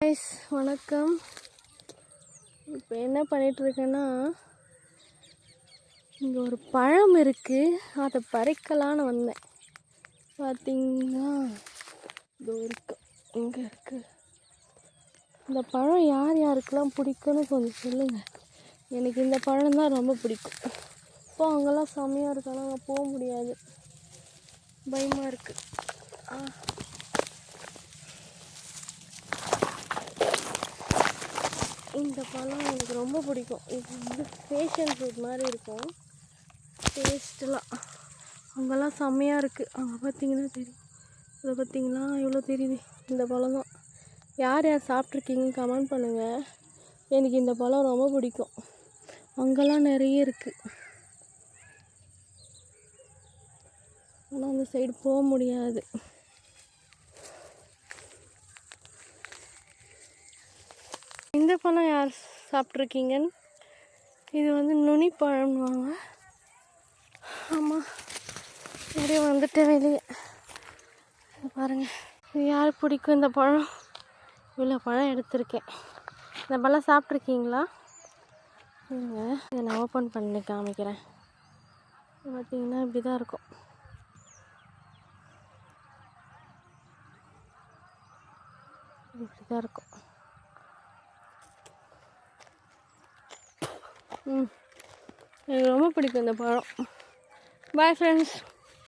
Guys, வணக்கம். இப்போ என்ன பண்ணிகிட்ருக்கேன்னா, இங்கே ஒரு பழம் இருக்குது, அதை பறிக்கலான்னு வந்தேன். பார்த்தீங்கன்னா இதோ இருக்கு, இங்கே இருக்குது. இந்த பழம் யார் யாருக்கெல்லாம் பிடிக்கும்னு கொஞ்சம் சொல்லுங்கள். எனக்கு இந்த பழம் தான் ரொம்ப பிடிக்கும். இப்போ அங்கெல்லாம் செம்மையாக இருக்காங்க, அங்கே போக முடியாது, பயமாக இருக்குது. இந்த பழம் எனக்கு ரொம்ப பிடிக்கும். இது வந்து ஃபேஷன் ஃப்ரூட் மாதிரி இருக்கும் டேஸ்ட்டெலாம். அங்கெல்லாம் செம்மையாக இருக்குது. அங்கே பார்த்தீங்கன்னா தெரியும். இதை பார்த்தீங்களா எவ்வளோ தெரியுது. இந்த பழம் தான். யார் யார் சாப்பிட்ருக்கீங்கன்னு கமெண்ட் பண்ணுங்கள். எனக்கு இந்த பழம் ரொம்ப பிடிக்கும். அங்கெல்லாம் நிறைய இருக்குது, ஆனால் அந்த சைடு போக முடியாது. இந்த பழம் யார் சாப்பிட்ருக்கீங்கன்னு. இது வந்து நுனி பழம்வாங்க. ஆமாம், அப்படியே வந்துட்டேன் வெளியே. பாருங்கள், இது யாருக்கு பிடிக்கும் இந்த பழம். இவ்வளோ பழம் எடுத்திருக்கேன். இந்த பழம் சாப்பிட்ருக்கீங்களா? இல்லைங்க, இதை நான் ஓப்பன் பண்ணி காமிக்கிறேன். பார்த்தீங்கன்னா இப்படி தான் இருக்கும். இப்படி தான் இருக்கும். எனக்கு ரொம்ப பிடிக்கும் இந்த பழம். Bye friends.